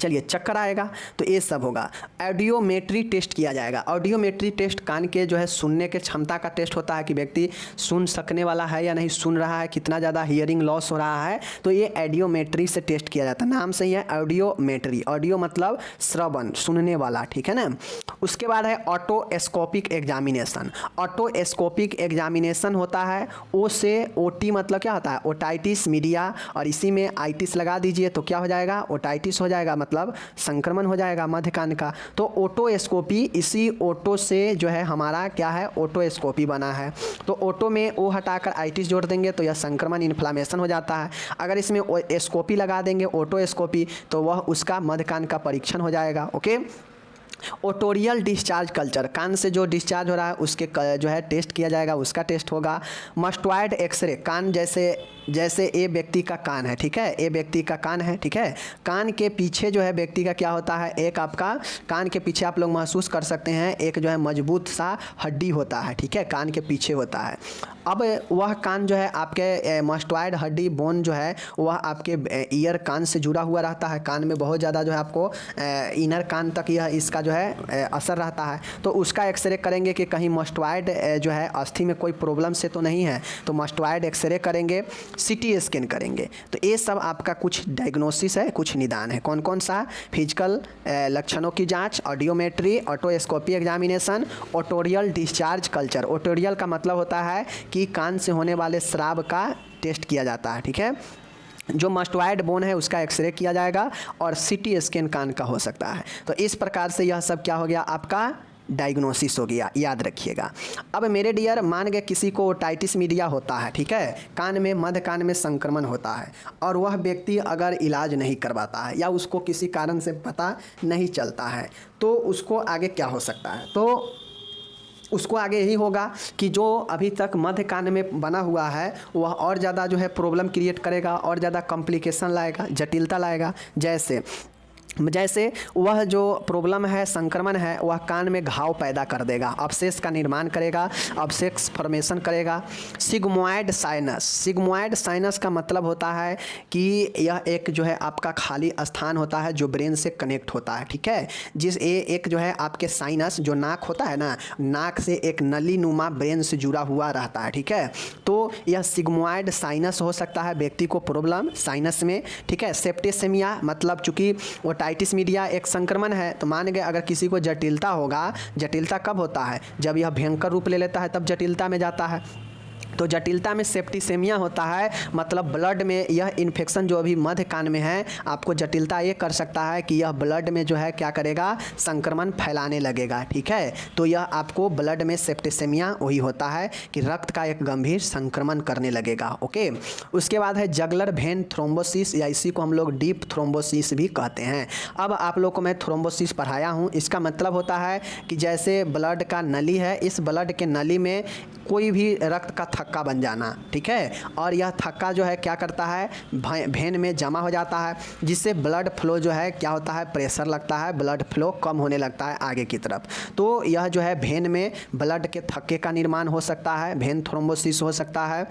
चलिए चक्कर आएगा तो ये सब होगा। ऑडियोमेट्री टेस्ट किया जाएगा। ऑडियोमेट्री टेस्ट कान के जो है सुनने के क्षमता का टेस्ट होता है कि व्यक्ति सुन सकने वाला है या नहीं सुन रहा है, कितना ज़्यादा हियरिंग लॉस हो रहा है, तो ये ऑडियोमेट्री से टेस्ट किया जाता है। नाम से ही है ऑडियोमेट्री, ऑडियो मतलब श्रवण, सुनने वाला, ठीक है ना। उसके बाद है ऑटोस्कोपिक एग्जामिनेशन। ऑटोस्कोपिक एग्जामिनेशन होता है, ओ से ओटी मतलब क्या होता है, ओटाइटिस मीडिया, और इसी में आइटिस लगा दीजिए तो क्या हो जाएगा, ओटाइटिस हो जाएगा, मतलब संक्रमण हो जाएगा मध्य कान का। तो ओटोस्कोपी, इसी ओटो से जो है हमारा क्या है, ओटोस्कोपी बना है। तो ओटो में ओ हटाकर आइटिस जोड़ देंगे तो यह संक्रमण, इन्फ्लामेशन हो जाता है। अगर इसमें एस्कोपी लगा देंगे, ओटोस्कोपी, तो वह उसका मध्य कान का परीक्षण हो जाएगा, ओके। ओटोरियल डिस्चार्ज कल्चर, कान से जो डिस्चार्ज हो रहा है उसके जो है टेस्ट किया जाएगा, उसका टेस्ट होगा। मस्टॉइड एक्सरे, कान जैसे ए व्यक्ति का कान है, ठीक है, ए व्यक्ति का कान है, ठीक है, कान के पीछे जो है व्यक्ति का क्या होता है, एक आपका कान के पीछे आप लोग महसूस कर सकते हैं एक जो है मजबूत सा हड्डी होता है, ठीक है, कान के पीछे होता है। अब वह कान जो है आपके मस्टॉइड हड्डी बोन जो है वह आपके ईयर कान से जुड़ा हुआ रहता है। कान में बहुत ज़्यादा जो है आपको इनर कान तक यह इसका जो है असर रहता है। तो उसका एक्सरे करेंगे कि कहीं मस्टॉइड जो है अस्थि में कोई प्रॉब्लम से तो नहीं है, तो मस्टॉइड एक्सरे करेंगे। सीटी स्कैन करेंगे। तो ये सब आपका कुछ डायग्नोसिस है, कुछ निदान है। कौन कौन सा? फिजिकल लक्षणों की जांच, audiometry, otoscopy examination, otorrhoeal discharge culture. Otorrhoeal का मतलब होता है कि कान से होने वाले स्राव का टेस्ट किया जाता है, ठीक है। जो मस्टोइड बोन है उसका एक्सरे किया जाएगा और सीटी स्कैन कान का हो सकता है। तो इस प्रकार से यह सब क्या हो गया? आपका डायग्नोसिस हो गया, याद रखिएगा। अब मेरे डियर, मान गए किसी को ओटाइटिस मीडिया होता है, ठीक है, कान में, मध्य कान में संक्रमण होता है और वह व्यक्ति अगर इलाज नहीं करवाता है या उसको किसी कारण से पता नहीं चलता है तो उसको आगे क्या हो सकता है? तो उसको आगे यही होगा कि जो अभी तक मध्य कान में बना हुआ है वह और ज़्यादा जो है प्रॉब्लम क्रिएट करेगा, और ज़्यादा कॉम्प्लिकेशन लाएगा, जटिलता लाएगा। जैसे वह जो प्रॉब्लम है, संक्रमण है, वह कान में घाव पैदा कर देगा, अब्सेस का निर्माण करेगा, अब्सेस फॉर्मेशन करेगा। सिग्मोइड साइनस, सिग्मोइड साइनस का मतलब होता है कि यह एक जो है आपका खाली स्थान होता है जो ब्रेन से कनेक्ट होता है, ठीक है। एक जो है आपके साइनस, जो नाक होता है ना, नाक से एक नली नुमा ब्रेन से जुड़ा हुआ रहता है, ठीक है। तो यह सिग्मोइड साइनस हो सकता है व्यक्ति को प्रॉब्लम साइनस में, ठीक है। सेप्टिसेमिया मतलब चूँकि ओटाइटिस मीडिया एक संक्रमण है तो मान गए अगर किसी को जटिलता होगा, जटिलता कब होता है? जब यह भयंकर रूप ले लेता है तब जटिलता में जाता है। तो जटिलता में सेप्टिसेमिया होता है, मतलब ब्लड में यह इन्फेक्शन जो अभी मध्य कान में है, आपको जटिलता ये कर सकता है कि यह ब्लड में जो है क्या करेगा? संक्रमण फैलाने लगेगा, ठीक है। तो यह आपको ब्लड में सेप्टिसेमिया वही होता है कि रक्त का एक गंभीर संक्रमण करने लगेगा, ओके। उसके बाद है जगलर वेन थ्रोम्बोसिस, या इसी को हम लोग डीप थ्रोम्बोसिस भी कहते हैं। अब आप लोग को मैं थ्रोम्बोसिस पढ़ाया हूँ, इसका मतलब होता है कि जैसे ब्लड का नली है, इस ब्लड के नली में कोई भी रक्त का थक्का बन जाना, ठीक है, और यह थक्का जो है क्या करता है? भेन में जमा हो जाता है, जिससे ब्लड फ्लो जो है क्या होता है? प्रेशर लगता है, ब्लड फ्लो कम होने लगता है आगे की तरफ। तो यह जो है भेन में ब्लड के थक्के का निर्माण हो सकता है, भेन थ्रोम्बोसिस हो सकता है।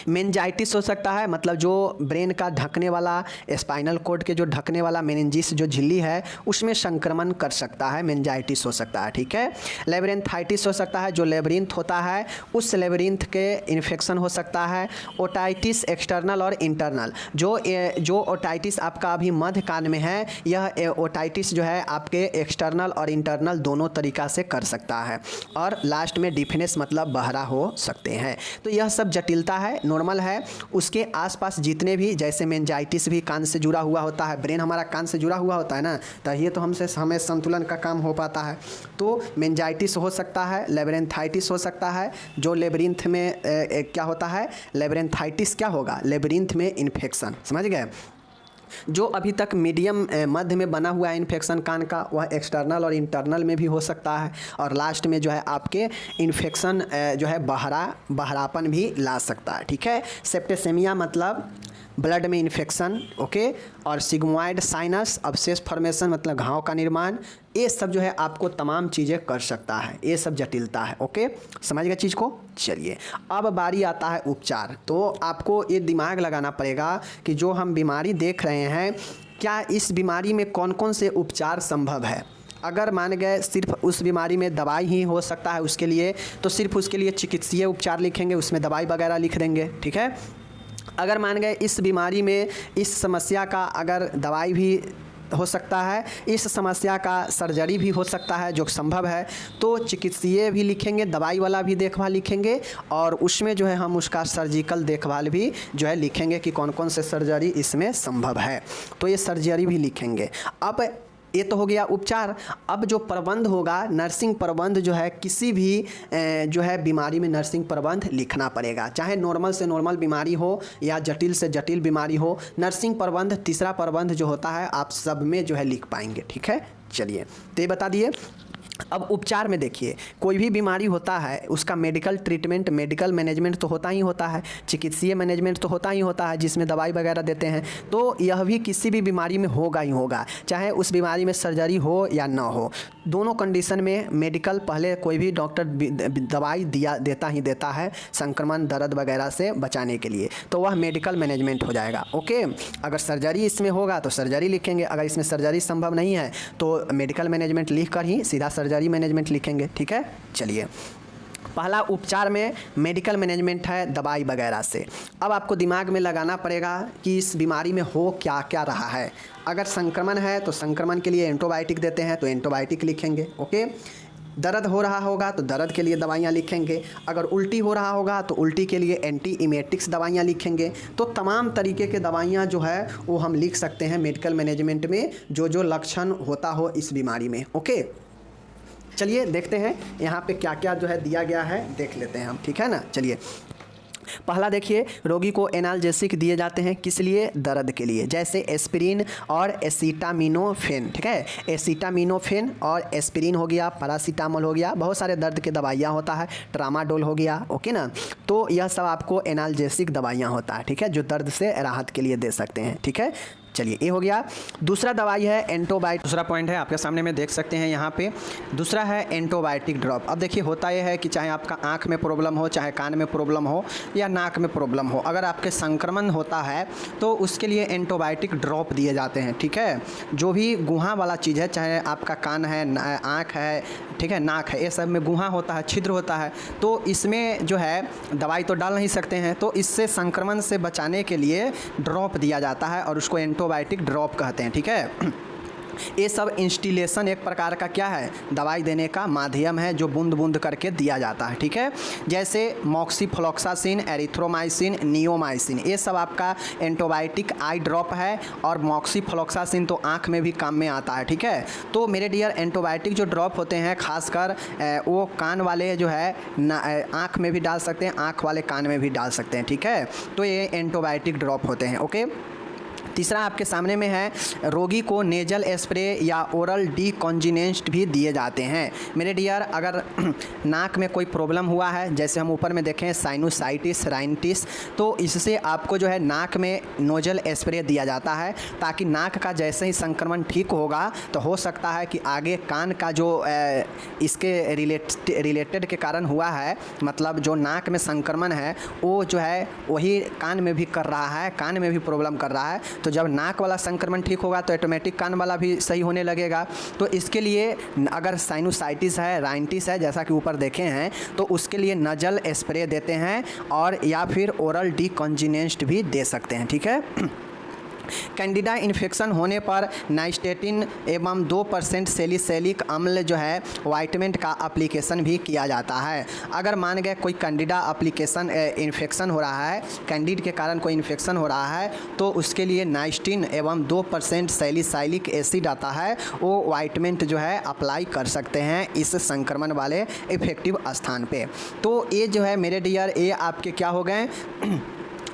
मेनिंजाइटिस हो सकता है, मतलब जो ब्रेन का ढकने वाला, स्पाइनल कॉर्ड के जो ढकने वाला मेनिंजिस जो झिल्ली है उसमें संक्रमण कर सकता है, मेनिंजाइटिस हो सकता है, ठीक है। लेब्रिंथाइटिस हो सकता है, जो लेब्रिंथ होता है उस लेब्रिंथ के इन्फेक्शन हो सकता है। ओटाइटिस एक्सटर्नल और इंटरनल, जो ओटाइटिस आपका अभी मध्य कान में है, यह ओटाइटिस जो है आपके एक्सटर्नल और इंटरनल दोनों तरीक़ा से कर सकता है। और लास्ट में डिफनेस मतलब बहरा हो सकते हैं। तो यह सब जटिलता है, नॉर्मल है। उसके आसपास जितने भी, जैसे मेनिंजाइटिस भी कान से जुड़ा हुआ होता है, ब्रेन हमारा कान से जुड़ा हुआ होता है ना, तो ये तो हमें संतुलन का काम हो पाता है। तो मेनिंजाइटिस हो सकता है, लेब्रिंथाइटिस हो सकता है। जो लेब्रिंथ में क्या होता है? लेब्रिंथाइटिस क्या होगा? लेब्रिंथ में इन्फेक्शन, समझ गए। जो अभी तक मीडियम मध्य में बना हुआ है इन्फेक्शन कान का, वह एक्सटर्नल और इंटरनल में भी हो सकता है। और लास्ट में जो है आपके इन्फेक्शन जो है बहरापन भी ला सकता है, ठीक है। सेप्टिसेमिया मतलब ब्लड में इन्फेक्शन, ओके। और सिग्मोइड साइनस, अब्सेस फॉर्मेशन मतलब घाव का निर्माण, ये सब जो है आपको तमाम चीज़ें कर सकता है, ये सब जटिलता है, ओके। समझ गए चीज़ को? चलिए अब बारी आता है उपचार। तो आपको ये दिमाग लगाना पड़ेगा कि जो हम बीमारी देख रहे हैं, क्या इस बीमारी में कौन कौन से उपचार संभव है। अगर मान गए सिर्फ उस बीमारी में दवाई ही हो सकता है उसके लिए, तो सिर्फ उसके लिए चिकित्सीय उपचार लिखेंगे, उसमें दवाई वगैरह लिख देंगे, ठीक है। अगर मान गए इस बीमारी में, इस समस्या का अगर दवाई भी हो सकता है, इस समस्या का सर्जरी भी हो सकता है जो संभव है, तो चिकित्सीय भी लिखेंगे, दवाई वाला भी देखभाल लिखेंगे, और उसमें जो है हम उसका सर्जिकल देखभाल भी जो है लिखेंगे कि कौन कौन से सर्जरी इसमें संभव है, तो ये सर्जरी भी लिखेंगे। अब ये तो हो गया उपचार। अब जो प्रबंध होगा, नर्सिंग प्रबंध जो है, किसी भी जो है बीमारी में नर्सिंग प्रबंध लिखना पड़ेगा, चाहे नॉर्मल से नॉर्मल बीमारी हो या जटिल से जटिल बीमारी हो। नर्सिंग प्रबंध, तीसरा प्रबंध जो होता है आप सब में जो है लिख पाएंगे, ठीक है। चलिए तो ये बता दिए। अब उपचार में देखिए, कोई भी बीमारी होता है उसका मेडिकल ट्रीटमेंट, मेडिकल मैनेजमेंट तो होता ही होता है, चिकित्सीय मैनेजमेंट तो होता ही होता है जिसमें दवाई वगैरह देते हैं। तो यह भी किसी भी बीमारी में होगा ही होगा, चाहे उस बीमारी में सर्जरी हो या ना हो। दोनों कंडीशन में मेडिकल, पहले कोई भी डॉक्टर दवाई देता ही देता है संक्रमण, दर्द वगैरह से बचाने के लिए, तो वह मेडिकल मैनेजमेंट हो जाएगा, ओके। अगर सर्जरी इसमें होगा तो सर्जरी लिखेंगे, अगर इसमें सर्जरी संभव नहीं है तो मेडिकल मैनेजमेंट लिख कर ही सीधा सर्जरी मैनेजमेंट लिखेंगे, ठीक है। चलिए पहला उपचार में मेडिकल मैनेजमेंट है दवाई वगैरह से। अब आपको दिमाग में लगाना पड़ेगा कि इस बीमारी में हो क्या क्या रहा है। अगर संक्रमण है तो संक्रमण के लिए एंटीबायोटिक देते हैं तो एंटीबायोटिक लिखेंगे, ओके। दर्द हो रहा होगा तो दर्द के लिए दवाइयाँ लिखेंगे। अगर उल्टी हो रहा होगा तो उल्टी के लिए एंटी इमेटिक्स दवाइयाँ लिखेंगे। तो तमाम तरीके के दवाइयाँ जो है वो हम लिख सकते हैं मेडिकल मैनेजमेंट में, जो जो लक्षण होता हो इस बीमारी में, ओके। चलिए देखते हैं यहाँ पे क्या क्या जो है दिया गया है, देख लेते हैं हम, ठीक है ना। चलिए पहला देखिए, रोगी को एनाल्जेसिक दिए जाते हैं किस लिए? दर्द के लिए, जैसे एस्पिरिन और एसिटामिनोफेन, ठीक है। एसिटामिनोफेन और एस्पिरिन हो गया, पैरासीटामोल हो गया, बहुत सारे दर्द के दवाइयाँ होता है, ट्रामाडोल हो गया, ओके ना। तो यह सब आपको एनाल्जेसिक दवाइयाँ होता है, ठीक है, जो दर्द से राहत के लिए दे सकते हैं, ठीक है। चलिए ये हो गया। दूसरा दवाई है एंटीबायोटिक। दूसरा पॉइंट है आपके सामने में देख सकते हैं यहाँ पे, दूसरा है एंटीबायोटिक ड्रॉप। अब देखिए होता यह है कि चाहे आपका आँख में प्रॉब्लम हो, चाहे कान में प्रॉब्लम हो या नाक में प्रॉब्लम हो, अगर आपके संक्रमण होता है तो उसके लिए एंटीबायोटिक ड्रॉप दिए जाते हैं, ठीक है। जो भी गुहा वाला चीज़ है, चाहे आपका कान है, आँख है, ठीक है, नाक है, ये सब में गुहा होता है, छिद्र होता है, तो इसमें जो है दवाई तो डाल नहीं सकते हैं, तो इससे संक्रमण से बचाने के लिए ड्रॉप दिया जाता है और उसको एंटीबायोटिक ड्रॉप कहते हैं, ठीक है। ये सब इंस्टिलेशन एक प्रकार का क्या है? दवाई देने का माध्यम है, जो बूंद बूंद करके दिया जाता है, ठीक है। जैसे मॉक्सीफ्लोक्सासिन, एरिथ्रोमाइसिन, नियोमाइसिन, ये सब आपका एंटीबायोटिक आई ड्रॉप है। और मॉक्सीफ्लोक्सासिन तो आँख में भी काम में आता है, ठीक है। तो मेरे डियर एंटीबायोटिक जो ड्रॉप होते हैं खासकर वो कान वाले जो है आँख में भी डाल सकते हैं, आँख वाले कान में भी डाल सकते हैं, ठीक है। तो ये एंटीबायोटिक ड्रॉप होते हैं, ओके। तीसरा आपके सामने में है, रोगी को नेजल स्प्रे या ओरल डीकॉन्जिनेंट भी दिए जाते हैं। मेरे डियर अगर नाक में कोई प्रॉब्लम हुआ है, जैसे हम ऊपर में देखें साइनोसाइटिस, राइनिटिस, तो इससे आपको जो है नाक में नोजल स्प्रे दिया जाता है, ताकि नाक का जैसे ही संक्रमण ठीक होगा तो हो सकता है कि आगे कान का जो इसके रिलेटेड के कारण हुआ है, मतलब जो नाक में संक्रमण है वो जो है वही कान में भी कर रहा है, कान में भी प्रॉब्लम कर रहा है। तो जब नाक वाला संक्रमण ठीक होगा तो ऑटोमेटिक कान वाला भी सही होने लगेगा। तो इसके लिए अगर साइनोसाइटिस है, राइनिटिस है, जैसा कि ऊपर देखे हैं, तो उसके लिए नजल स्प्रे देते हैं और या फिर ओरल डीकॉन्जिनेंट भी दे सकते हैं, ठीक है। कैंडिडा इन्फेक्शन होने पर नाइस्टेटिन एवं 2% सैलिसिलिक अम्ल जो है ऑइंटमेंट का एप्लीकेशन भी किया जाता है। अगर मान गए कोई कैंडिडा एप्लीकेशन इन्फेक्शन हो रहा है, कैंडिड के कारण कोई इन्फेक्शन हो रहा है, तो उसके लिए नाइस्टिन एवं 2% सैलिसिलिक एसिड आता है, वो ऑइंटमेंट जो है अप्लाई कर सकते हैं इस संक्रमण वाले इफेक्टिव स्थान पे। तो ये जो है मेरे डियर ये आपके क्या हो गए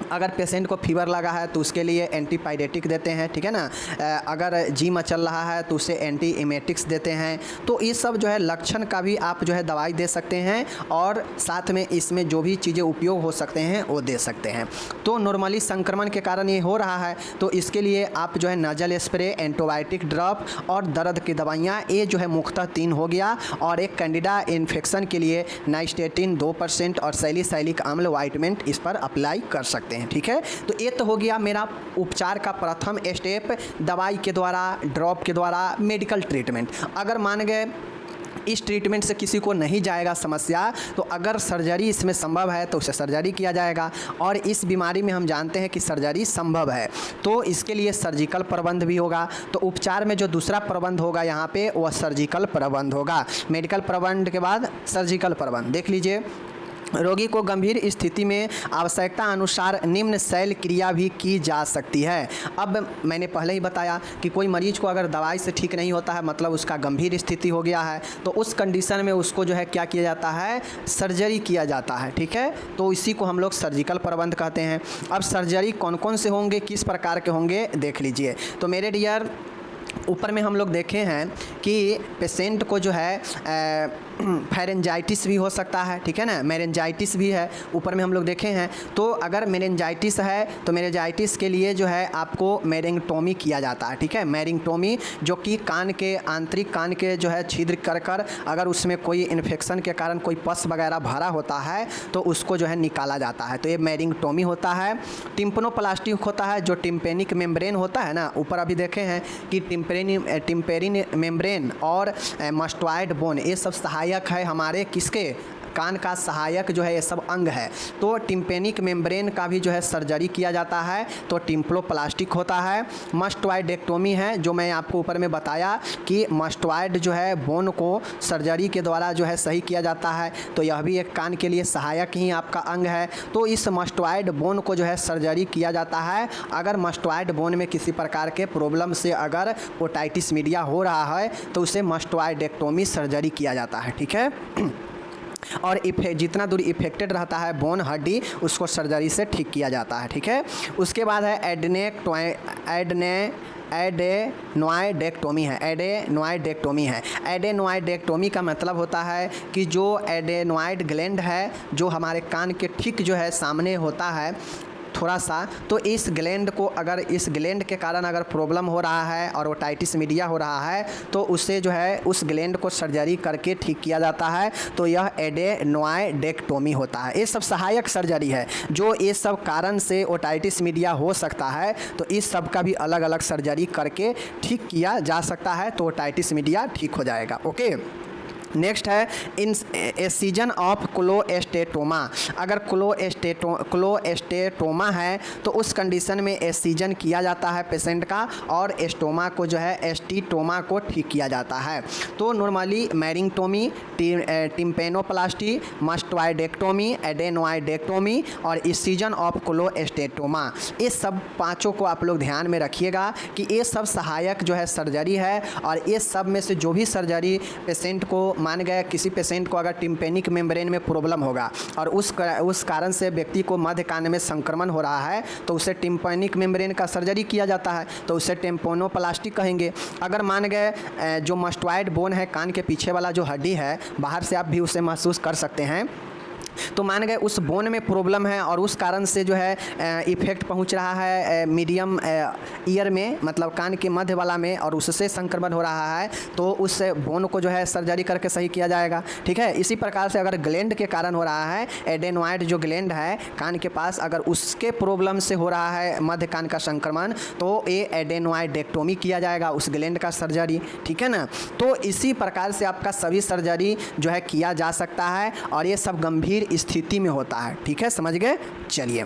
अगर पेशेंट को फीवर लगा है तो उसके लिए एंटीपायरेटिक देते हैं, ठीक है ना। अगर जी मचल रहा है तो उसे एंटी इमेटिक्स देते हैं। तो ये सब जो है लक्षण का भी आप जो है दवाई दे सकते हैं और साथ में इसमें जो भी चीज़ें उपयोग हो सकते हैं वो दे सकते हैं। तो नॉर्मली संक्रमण के कारण ये हो रहा है तो इसके लिए आप जो है नजल स्प्रे, एंटीबायोटिक ड्रॉप और दर्द की दवाइयाँ, ये जो है मुख्यतः 3 हो गया। और एक कैंडिडा इन्फेक्शन के लिए नाइस्टेटिन 2% और सैलिसिलिक अम्ल ऑइंटमेंट इस पर अप्लाई कर सकते हैं, ठीक है। तो ये तो हो गया मेरा उपचार का प्रथम स्टेप, दवाई के द्वारा, ड्रॉप के द्वारा मेडिकल ट्रीटमेंट। अगर मान गए इस ट्रीटमेंट से किसी को नहीं जाएगा समस्या, तो अगर सर्जरी इसमें संभव है तो उसे सर्जरी किया जाएगा। और इस बीमारी में हम जानते हैं कि सर्जरी संभव है, तो इसके लिए सर्जिकल प्रबंध भी होगा। तो उपचार में जो दूसरा प्रबंध होगा यहाँ पे वह सर्जिकल प्रबंध होगा। मेडिकल प्रबंध के बाद सर्जिकल प्रबंध। देख लीजिए, रोगी को गंभीर स्थिति में आवश्यकता अनुसार निम्न शल्य क्रिया भी की जा सकती है। अब मैंने पहले ही बताया कि कोई मरीज को अगर दवाई से ठीक नहीं होता है, मतलब उसका गंभीर स्थिति हो गया है, तो उस कंडीशन में उसको जो है क्या किया जाता है, सर्जरी किया जाता है, ठीक है। तो इसी को हम लोग सर्जिकल प्रबंध कहते हैं। अब सर्जरी कौन कौन से होंगे, किस प्रकार के होंगे, देख लीजिए। तो मेरे डियर ऊपर में हम लोग देखे हैं कि पेशेंट को जो है फेरेंजाइटिस भी हो सकता है, ठीक है ना, मेरेंजाइटिस भी है, ऊपर में हम लोग देखे हैं। तो अगर मेरेंजाइटिस है तो मेरेंजाइटिस के लिए जो है आपको मेरेंगटोमी किया जाता है, ठीक है। मेरेंगटोमी जो कि कान के आंतरिक कान के जो है छिद्र कर अगर उसमें कोई इन्फेक्शन के कारण कोई पस वगैरह भरा होता है तो उसको जो है निकाला जाता है, तो ये मेरेंगटोमी होता है। टिम्पनोप्लास्टिक होता है, जो टिम्पेनिक मेम्ब्रेन होता है ना, ऊपर अभी देखे हैं कि टिम्पेरिन मेम्ब्रेन और मस्टॉइड बोन, ये सब सहायक है हमारे किसके, कान का सहायक जो है ये सब अंग है। तो टिम्पेनिक मेम्ब्रेन का भी जो है सर्जरी किया जाता है, तो टिम्पलोप्लास्टिक होता है। मस्टॉइडेक्टोमी है, जो मैं आपको ऊपर में बताया कि मस्टॉइड जो है बोन को सर्जरी के द्वारा जो है सही किया जाता है, तो यह भी एक कान के लिए सहायक ही आपका अंग है। तो इस मस्टॉइड बोन को जो है सर्जरी किया जाता है। अगर मस्टॉइड बोन में किसी प्रकार के प्रॉब्लम से अगर ओटाइटिस मीडिया हो रहा है तो उसे मस्टॉइडेक्टोमी सर्जरी किया जाता है, ठीक है। और जितना दूर इफेक्टेड रहता है बोन हड्डी उसको सर्जरी से ठीक किया जाता है, ठीक है। उसके बाद है एडेनोइडेक्टोमी है। एडेनोइडेक्टोमी का मतलब होता है कि जो एडेनोइड ग्लैंड है जो हमारे कान के ठीक जो है सामने होता है थोड़ा सा, तो इस ग्लैंड को अगर इस ग्लैंड के कारण अगर प्रॉब्लम हो रहा है और ओटाइटिस मीडिया हो रहा है तो उससे जो है उस ग्लैंड को सर्जरी करके ठीक किया जाता है, तो यह एडेनोइडेक्टोमी होता है। ये सब सहायक सर्जरी है। जो ये सब कारण से ओटाइटिस मीडिया हो सकता है तो इस सब का भी अलग अलग सर्जरी करके ठीक किया जा सकता है, तो ओटाइटिस मीडिया ठीक हो जाएगा। ओके, नेक्स्ट है इंसिजन ऑफ क्लोएस्टेटोमा। अगर क्लोएस्टेटोमा है तो उस कंडीशन में एक्सीजन किया जाता है पेशेंट का, और एस्टोमा को जो है एस्टीटोमा को ठीक किया जाता है। तो नॉर्मली मैरिंगटोमी, टिम्पेनोप्लास्टी, मस्टॉइडेक्टोमी, एडेनोइडेक्टोमी और इंसिजन ऑफ क्लोएस्टेटोमा, ये सब पाँचों को आप लोग ध्यान में रखिएगा कि ये सब सहायक जो है सर्जरी है। और ये सब में से जो भी सर्जरी पेशेंट को मान गए किसी पेशेंट को अगर टिम्पेनिक मेम्ब्रेन में प्रॉब्लम होगा और उस कारण से व्यक्ति को मध्य कान में संक्रमण हो रहा है तो उसे टिम्पेनिक मेम्ब्रेन का सर्जरी किया जाता है, तो उसे टेम्पोनोप्लास्टी कहेंगे। अगर मान गए जो मस्टॉइड बोन है कान के पीछे वाला जो हड्डी है, बाहर से आप भी उसे महसूस कर सकते हैं, तो मान गए उस बोन में प्रॉब्लम है और उस कारण से जो है इफेक्ट पहुंच रहा है मीडियम ईयर में, मतलब कान के मध्य वाला में, और उससे संक्रमण हो रहा है, तो उस बोन को जो है सर्जरी करके सही किया जाएगा, ठीक है। इसी प्रकार से अगर ग्लैंड के कारण हो रहा है, एडेनोइड जो ग्लैंड है कान के पास, अगर उसके प्रॉब्लम से हो रहा है मध्य कान का संक्रमण, तो ये एडेनोइडेक्टोमी किया जाएगा, उस ग्लैंड का सर्जरी, ठीक है ना। तो इसी प्रकार से आपका सभी सर्जरी जो है किया जा सकता है, और ये सब गंभीर स्थिति में होता है, ठीक है, समझ गए। चलिए,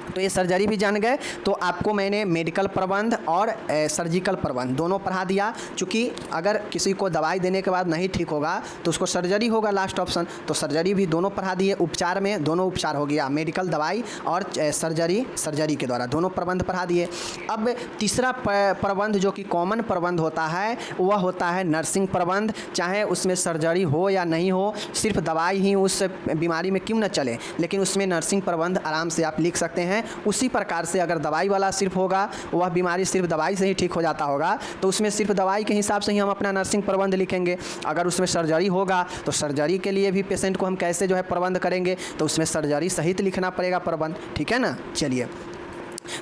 तो ये सर्जरी भी जान गए। तो आपको मैंने मेडिकल प्रबंध और सर्जिकल प्रबंध दोनों पढ़ा दिया। चूँकि अगर किसी को दवाई देने के बाद नहीं ठीक होगा तो उसको सर्जरी होगा लास्ट ऑप्शन, तो सर्जरी भी दोनों पढ़ा दिए। उपचार में दोनों उपचार हो गया, मेडिकल दवाई और सर्जरी के द्वारा दोनों प्रबंध पढ़ा दिए। अब तीसरा प्रबंध जो कि कॉमन प्रबंध होता है वह होता है नर्सिंग प्रबंध। चाहे उसमें सर्जरी हो या नहीं हो, सिर्फ दवाई ही उस बीमारी में क्यों न चले, लेकिन उसमें नर्सिंग प्रबंध आराम से आप लिख सकते हैं। उसी प्रकार से अगर दवाई वाला सिर्फ होगा, वह बीमारी सिर्फ दवाई से ही ठीक हो जाता होगा, तो उसमें सिर्फ दवाई के हिसाब से ही हम अपना नर्सिंग प्रबंध लिखेंगे। अगर उसमें सर्जरी होगा तो सर्जरी के लिए भी पेशेंट को हम कैसे जो है प्रबंध करेंगे, तो उसमें सर्जरी सहित लिखना पड़ेगा प्रबंध, ठीक है ना। चलिए,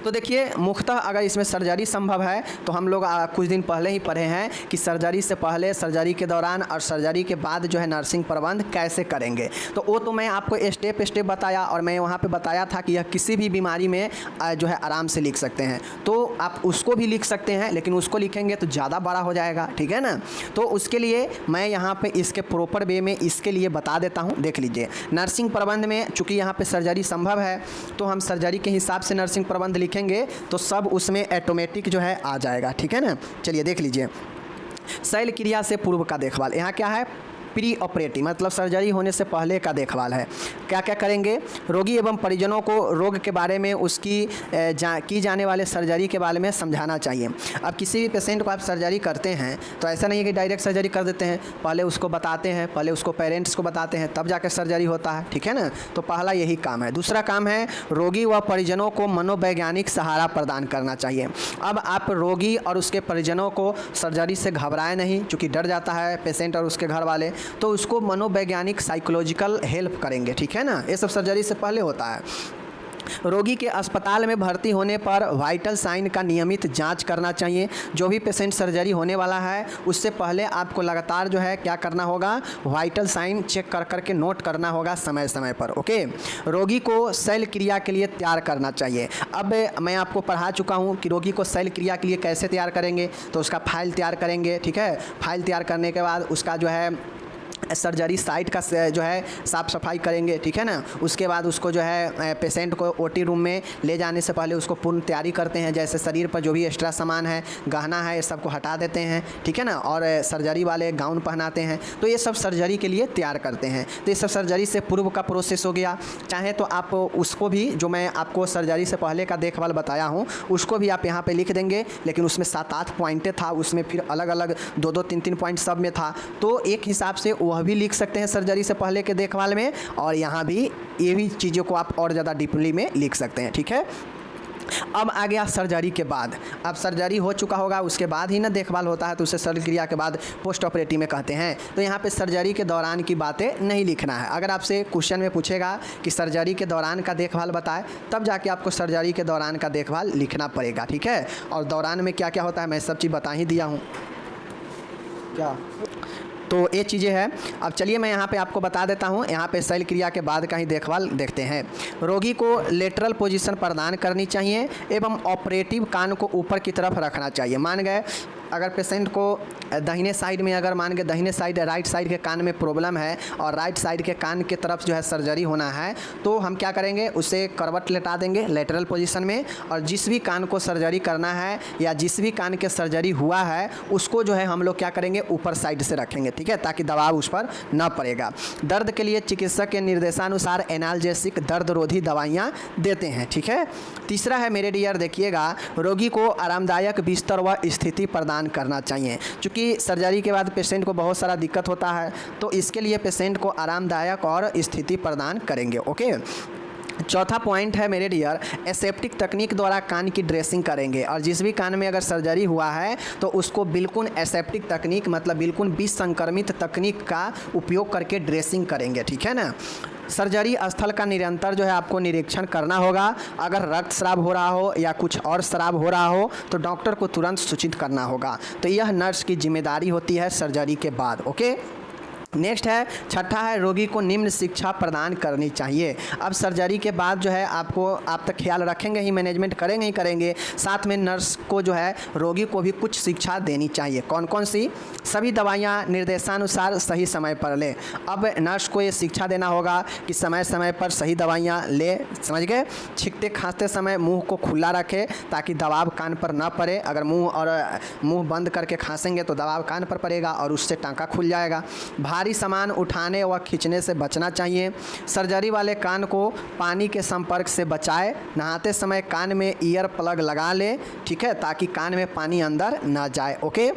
तो देखिए मुख्यतः अगर इसमें सर्जरी संभव है तो हम लोग कुछ दिन पहले ही पढ़े हैं कि सर्जरी से पहले, सर्जरी के दौरान और सर्जरी के बाद जो है नर्सिंग प्रबंध कैसे करेंगे। तो वो तो मैं आपको स्टेप स्टेप बताया, और मैं वहाँ पे बताया था कि यह किसी भी बीमारी में जो है आराम से लिख सकते हैं। तो आप उसको भी लिख सकते हैं, लेकिन उसको लिखेंगे तो ज़्यादा बड़ा हो जाएगा, ठीक है ना। तो उसके लिए मैं यहाँ पर इसके प्रॉपर वे में इसके लिए बता देता हूँ। देख लीजिए, नर्सिंग प्रबंध में चूँकि यहाँ पर सर्जरी संभव है तो हम सर्जरी के हिसाब से नर्सिंग प्रबंध लिखेंगे तो सब उसमें ऑटोमेटिक जो है आ जाएगा, ठीक है ना। चलिए देख लीजिए, शैल क्रिया से पूर्व का देखभाल। यहाँ क्या है, प्री ऑपरेटिव, मतलब सर्जरी होने से पहले का देखभाल है। क्या क्या करेंगे, रोगी एवं परिजनों को रोग के बारे में, उसकी की जाने वाले सर्जरी के बारे में समझाना चाहिए। अब किसी भी पेशेंट को आप सर्जरी करते हैं तो ऐसा नहीं है कि डायरेक्ट सर्जरी कर देते हैं, पहले उसको बताते हैं, पहले उसको पेरेंट्स को बताते हैं, तब जाकर सर्जरी होता है, ठीक है ना। तो पहला यही काम है। दूसरा काम है रोगी व परिजनों को मनोवैज्ञानिक सहारा प्रदान करना चाहिए। अब आप रोगी और उसके परिजनों को सर्जरी से घबराए नहीं, चूँकि डर जाता है पेशेंट और उसके घर वाले, तो उसको मनोवैज्ञानिक साइकोलॉजिकल हेल्प करेंगे, ठीक है ना। ये सब सर्जरी से पहले होता है। रोगी के अस्पताल में भर्ती होने पर वाइटल साइन का नियमित जांच करना चाहिए। जो भी पेशेंट सर्जरी होने वाला है उससे पहले आपको लगातार जो है क्या करना होगा, वाइटल साइन चेक कर करके नोट करना होगा समय समय पर, ओके। रोगी को शैल क्रिया के लिए तैयार करना चाहिए। अब मैं आपको पढ़ा चुका हूँ कि रोगी को शैल क्रिया के लिए कैसे तैयार करेंगे, तो उसका फाइल तैयार करेंगे, ठीक है। फाइल तैयार करने के बाद उसका जो है सर्जरी साइट का जो है साफ़ सफाई करेंगे, ठीक है ना। उसके बाद उसको जो है पेशेंट को ओटी रूम में ले जाने से पहले उसको पूर्ण तैयारी करते हैं, जैसे शरीर पर जो भी एक्स्ट्रा सामान है, गहना है, ये सब को हटा देते हैं, ठीक है ना। और सर्जरी वाले गाउन पहनाते हैं, तो ये सब सर्जरी के लिए तैयार करते हैं। तो ये सब सर्जरी से पूर्व का प्रोसेस हो गया। चाहे तो आप उसको भी, जो मैं आपको सर्जरी से पहले का देखभाल बताया हूँ, उसको भी आप यहाँ पर लिख देंगे, लेकिन उसमें 7-8 पॉइंटें था, उसमें फिर अलग अलग 2-2, 3-3 पॉइंट सब में था। तो एक हिसाब से वह भी लिख सकते हैं सर्जरी से पहले के देखभाल में, और यहाँ भी ये भी चीज़ों को आप और ज़्यादा डीपली में लिख सकते हैं, ठीक है। अब आ गया सर्जरी के बाद। अब सर्जरी हो चुका होगा, उसके बाद ही ना देखभाल होता है, तो उसे शल्य क्रिया के बाद पोस्ट ऑपरेटिव में कहते हैं। तो यहाँ पे सर्जरी के दौरान की बातें नहीं लिखना है। अगर आपसे क्वेश्चन में पूछेगा कि सर्जरी के दौरान का देखभाल बताएं, तब जाके आपको सर्जरी के दौरान का देखभाल लिखना पड़ेगा, ठीक है। और दौरान में क्या क्या होता है मैं सब चीज़ बता ही दिया हूँ क्या। तो ये चीज़ें हैं। अब चलिए मैं यहाँ पे आपको बता देता हूँ। यहाँ पे शल्य क्रिया के बाद का ही देखभाल देखते हैं। रोगी को लेटरल पोजीशन प्रदान करनी चाहिए एवं ऑपरेटिव कान को ऊपर की तरफ रखना चाहिए। मान गए अगर पेशेंट को दाहिने साइड में, अगर मान के दाहिने साइड राइट साइड के कान में प्रॉब्लम है और राइट साइड के कान के तरफ जो है सर्जरी होना है, तो हम क्या करेंगे, उसे करवट लेटा देंगे लेटरल पोजीशन में, और जिस भी कान को सर्जरी करना है या जिस भी कान के सर्जरी हुआ है उसको जो है हम लोग क्या करेंगे, ऊपर साइड से रखेंगे, ठीक है, ताकि दबाव उस पर न पड़ेगा। दर्द के लिए चिकित्सक के निर्देशानुसार एनाल्जेसिक दर्द रोधी दवाइयाँ देते हैं, ठीक है। तीसरा है मेरे डियर, देखिएगा, रोगी को आरामदायक बिस्तर व स्थिति प्रदान करना चाहिए। क्योंकि सर्जरी के बाद पेशेंट को बहुत सारा दिक्कत होता है, तो इसके लिए पेशेंट को आरामदायक और स्थिति प्रदान करेंगे, ओके। चौथा पॉइंट है मेरे डियर, एसेप्टिक तकनीक द्वारा कान की ड्रेसिंग करेंगे। और जिस भी कान में अगर सर्जरी हुआ है तो उसको बिल्कुल एसेप्टिक तकनीक, मतलब बिल्कुल विसंक्रमित तकनीक का उपयोग करके ड्रेसिंग करेंगे, ठीक है ना। सर्जरी स्थल का निरंतर जो है आपको निरीक्षण करना होगा। अगर रक्तस्राव हो रहा हो या कुछ और स्राव हो रहा हो तो डॉक्टर को तुरंत सूचित करना होगा। तो यह नर्स की जिम्मेदारी होती है सर्जरी के बाद, ओके। नेक्स्ट है, छठा है, रोगी को निम्न शिक्षा प्रदान करनी चाहिए। अब सर्जरी के बाद जो है आप तक ख्याल रखेंगे ही, मैनेजमेंट करेंगे ही करेंगे, साथ में नर्स को जो है रोगी को भी कुछ शिक्षा देनी चाहिए। कौन कौन सी? सभी दवाइयाँ निर्देशानुसार सही समय पर ले। अब नर्स को ये शिक्षा देना होगा कि समय समय पर सही दवाइयाँ ले, समझ गए। छींकते खांसते समय मुँह को खुला रखे ताकि दबाव कान पर ना पड़े। अगर मुँह बंद करके खांसेंगे तो दबाव कान पर पड़ेगा और उससे टाँका खुल जाएगा। भारी सामान उठाने व खींचने से बचना चाहिए। सर्जरी वाले कान को पानी के संपर्क से बचाए। नहाते समय कान में ईयर प्लग लगा ले, ठीक है, ताकि कान में पानी अंदर ना जाए, ओके।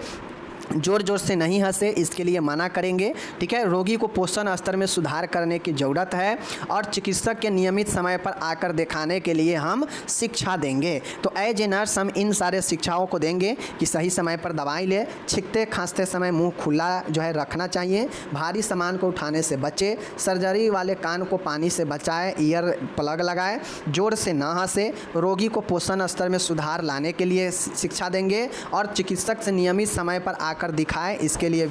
जोर जोर से नहीं हंसे, इसके लिए मना करेंगे, ठीक है। रोगी को पोषण स्तर में सुधार करने की ज़रूरत है और चिकित्सक के नियमित समय पर आकर दिखाने के लिए हम शिक्षा देंगे। तो एज ए नर्स हम इन सारे शिक्षाओं को देंगे कि सही समय पर दवाई ले, छींकते खांसते समय मुंह खुला जो है रखना चाहिए, भारी सामान को उठाने से बचे, सर्जरी वाले कान को पानी से बचाए, ईयर प्लग लगाए, जोर से ना हंसे, रोगी को पोषण स्तर में सुधार लाने के लिए शिक्षा देंगे और चिकित्सक से नियमित समय पर कर दिखाए, इसके लिए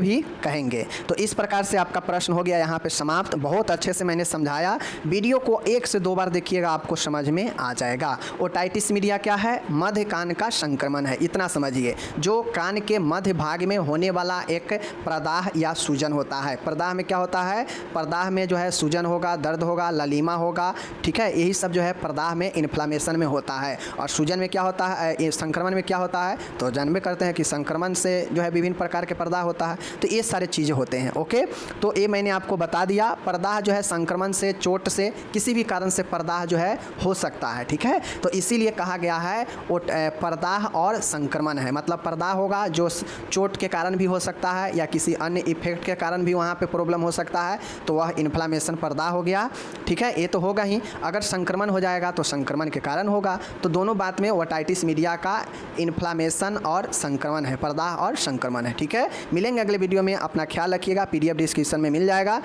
भी कहेंगे। तो इस प्रकार से आपका प्रश्न हो गया यहाँ पे समाप्त। बहुत अच्छे से मैंने समझाया। वीडियो को 1 से 2 बार देखिएगा, आपको समझ में आ जाएगा। ओटाइटिस मीडिया क्या है? मध्य कान का संक्रमण है, इतना समझिए। जो कान के मध्य भाग में होने वाला एक प्रदाह या सूजन होता है। प्रदाह में क्या होता है? प्रदाह में जो है सूजन होगा, दर्द होगा, ललीमा होगा, ठीक है। यही सब जो है प्रदाह में इन्फ्लामेशन में होता है। और सूजन में क्या होता है, संक्रमण में क्या होता है? तो जानबे करते हैं कि संक्रमण से जो है विभिन्न प्रकार के प्रदाह होता है। तो ये सारे चीज़ें होते हैं, ओके। तो ये मैंने आपको बता दिया। प्रदाह जो है संक्रमण से, चोट से, किसी भी कारण से प्रदाह जो है हो सकता है, ठीक है। तो इसीलिए कहा गया है प्रदाह और संक्रमण है। मतलब प्रदाह होगा जो चोट के कारण भी हो सकता है या किसी अन्य इफेक्ट के कारण भी वहाँ पे प्रॉब्लम हो सकता है, तो वह इन्फ्लामेशन प्रदाह हो गया, ठीक है। ये तो होगा ही। अगर संक्रमण हो जाएगा तो संक्रमण के कारण होगा। तो दोनों बात में ओटाइटिस मीडिया का इन्फ्लामेशन और संक्रमण है, प्रदाह और संक्रमण है, ठीक है। मिलेंगे अगले वीडियो में। अपना ख्याल रखिएगा। PDF डिस्क्रिप्शन में मिल जाएगा।